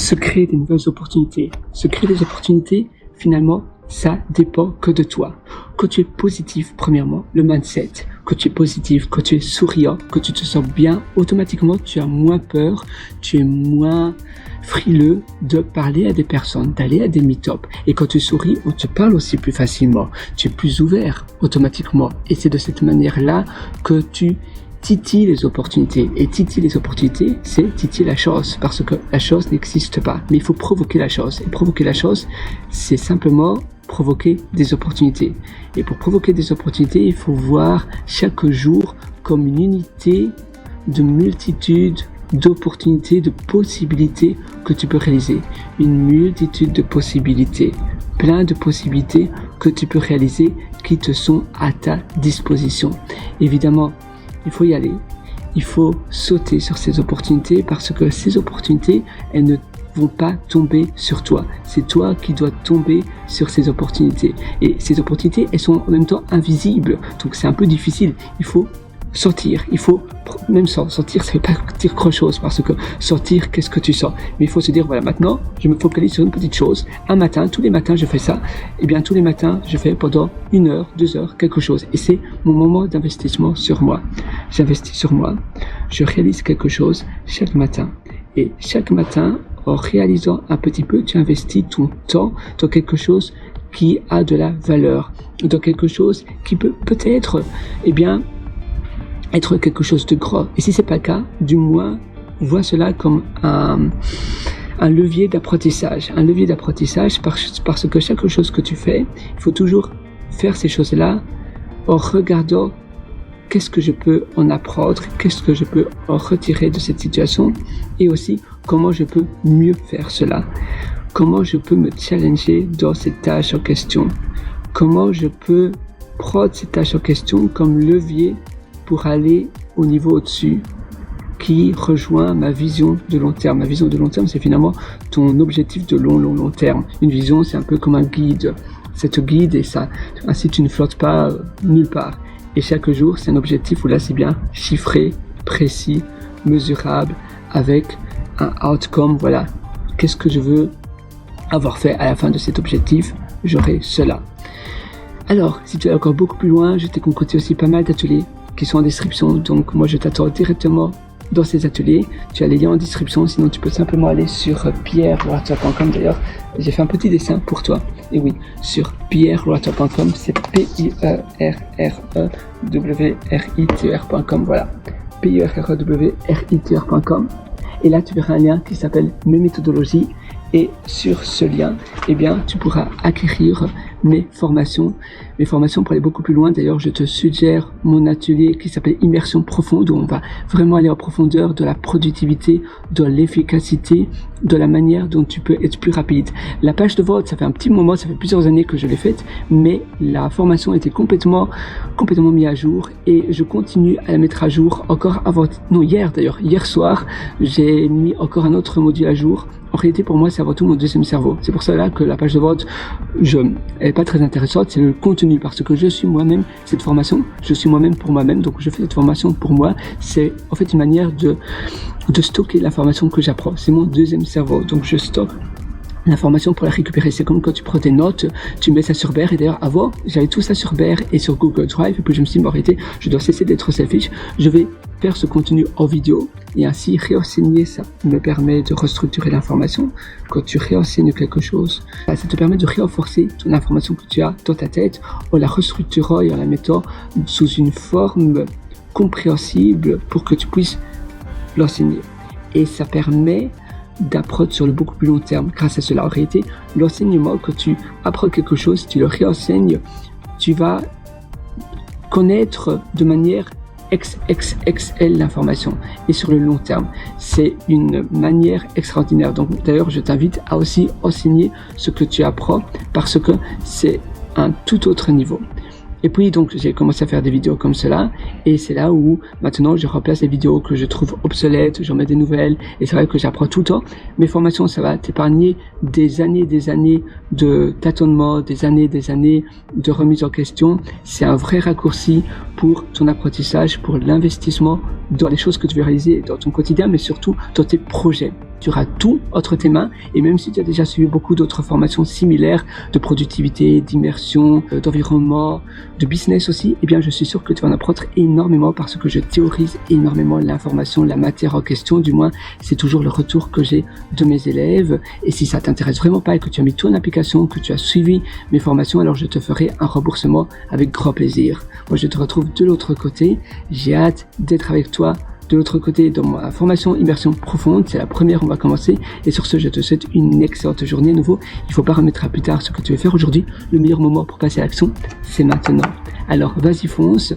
se créer des nouvelles opportunités. Se créer des opportunités, finalement, ça dépend que de toi. Quand tu es positif, premièrement, le mindset, quand tu es positif, quand tu es souriant, quand tu te sens bien, automatiquement, tu as moins peur, tu es moins frileux de parler à des personnes, d'aller à des meet-up. Et quand tu souris, on te parle aussi plus facilement. Tu es plus ouvert automatiquement. Et c'est de cette manière-là que tu titilles les opportunités. Et titiller les opportunités, c'est titiller la chose. Parce que la chose n'existe pas. Mais il faut provoquer la chose. Et provoquer la chose, c'est simplement provoquer des opportunités. Et pour provoquer des opportunités, il faut voir chaque jour comme une unité de multitude d'opportunités, de possibilités que tu peux réaliser. Une multitude de possibilités, plein de possibilités que tu peux réaliser qui te sont à ta disposition. Évidemment, il faut y aller. Il faut sauter sur ces opportunités parce que ces opportunités, elles ne vont pas tomber sur toi. C'est toi qui dois tomber sur ces opportunités. Et ces opportunités, elles sont en même temps invisibles. Donc c'est un peu difficile. Il faut sortir. Il faut, même sortir, ça ne veut pas dire grand chose parce que sortir, qu'est-ce que tu sens? Mais il faut se dire, voilà, maintenant, je me focalise sur une petite chose. Un matin, tous les matins, je fais ça. Et bien, tous les matins, je fais pendant 1 heure, 2 heures, quelque chose. Et c'est mon moment d'investissement sur moi. J'investis sur moi. Je réalise quelque chose chaque matin. Et chaque matin, en réalisant un petit peu, tu investis ton temps dans quelque chose qui a de la valeur, dans quelque chose qui peut peut-être, eh bien, être quelque chose de gros. Et si c'est pas le cas, du moins, vois cela comme un levier d'apprentissage. Un levier d'apprentissage parce que chaque chose que tu fais, il faut toujours faire ces choses-là en regardant qu'est-ce que je peux en apprendre, qu'est-ce que je peux en retirer de cette situation et aussi comment je peux mieux faire cela. Comment je peux me challenger dans cette tâche en question. Comment je peux prendre cette tâche en question comme levier pour aller au niveau au-dessus qui rejoint ma vision de long terme. Ma vision de long terme, c'est finalement ton objectif de long terme. Une vision, c'est un peu comme un guide. C'est te guide et ça, ainsi tu ne flottes pas nulle part. Et chaque jour, c'est un objectif où là, c'est bien chiffré, précis, mesurable, avec un outcome. Voilà, qu'est-ce que je veux avoir fait à la fin de cet objectif? J'aurai cela. Alors, si tu es encore beaucoup plus loin, je t'ai concocté aussi pas mal d'ateliers qui sont en description. Donc, moi, je t'attends directement dans ces ateliers. Tu as les liens en description. Sinon, tu peux simplement aller sur pierrewater.com. D'ailleurs, j'ai fait un petit dessin pour toi. Et oui, sur pierrewater.com, c'est pierreweriter.com. Voilà, pierreweriter.com. Et là, tu verras un lien qui s'appelle Mes méthodologies. Et sur ce lien, eh bien, tu pourras acquérir mes formations pour aller beaucoup plus loin. D'ailleurs, je te suggère mon atelier qui s'appelle Immersion profonde, où on va vraiment aller en profondeur de la productivité, de l'efficacité, de la manière dont tu peux être plus rapide. La page de vente, ça fait un petit moment, ça fait plusieurs années que je l'ai faite, mais la formation était complètement mise à jour et je continue à la mettre à jour encore hier soir, j'ai mis encore un autre module à jour. En réalité, pour moi, c'est avant tout mon deuxième cerveau. C'est pour cela que la page de vente, elle est pas très intéressante, c'est le contenu, parce que je suis moi-même cette formation, je suis moi-même pour moi-même, donc je fais cette formation pour moi. C'est en fait une manière de stocker l'information que j'apprends. C'est mon deuxième cerveau, donc je stocke l'information pour la récupérer. C'est comme quand tu prends tes notes, tu mets ça sur Bear. Et d'ailleurs, avant, j'avais tout ça sur Bear et sur Google Drive. Et puis je me suis dit, en réalité, je dois cesser d'être selfish. Je vais faire ce contenu en vidéo et ainsi réenseigner ça me permet de restructurer l'information. Quand tu réenseignes quelque chose, ça te permet de renforcer ton information que tu as dans ta tête en la restructurant et en la mettant sous une forme compréhensible pour que tu puisses l'enseigner. Et ça permet d'apprendre sur le beaucoup plus long terme. Grâce à cela, en réalité, l'enseignement, quand tu apprends quelque chose, tu le réenseignes, tu vas connaître de manière XXXL l'information. Et sur le long terme, c'est une manière extraordinaire. Donc d'ailleurs, je t'invite à aussi enseigner ce que tu apprends parce que c'est un tout autre niveau. Et puis donc j'ai commencé à faire des vidéos comme cela et c'est là où maintenant je remplace les vidéos que je trouve obsolètes, j'en mets des nouvelles et c'est vrai que j'apprends tout le temps. Mes formations, ça va t'épargner des années de tâtonnement, des années de remise en question. C'est un vrai raccourci pour ton apprentissage, pour l'investissement dans les choses que tu veux réaliser dans ton quotidien mais surtout dans tes projets. Tu auras tout entre tes mains et même si tu as déjà suivi beaucoup d'autres formations similaires de productivité, d'immersion, d'environnement, de business aussi, eh bien je suis sûr que tu vas en apprendre énormément parce que je théorise énormément l'information, la matière en question, du moins c'est toujours le retour que j'ai de mes élèves. Et si ça t'intéresse vraiment pas et que tu as mis tout en application, que tu as suivi mes formations, alors je te ferai un remboursement avec grand plaisir. Moi je te retrouve de l'autre côté, j'ai hâte d'être avec toi de l'autre côté dans ma formation immersion profonde. C'est la première, on va commencer. Et sur ce, je te souhaite une excellente journée. À nouveau, il ne faut pas remettre à plus tard ce que tu veux faire aujourd'hui. Le meilleur moment pour passer à l'action, c'est maintenant. Alors, vas-y, fonce.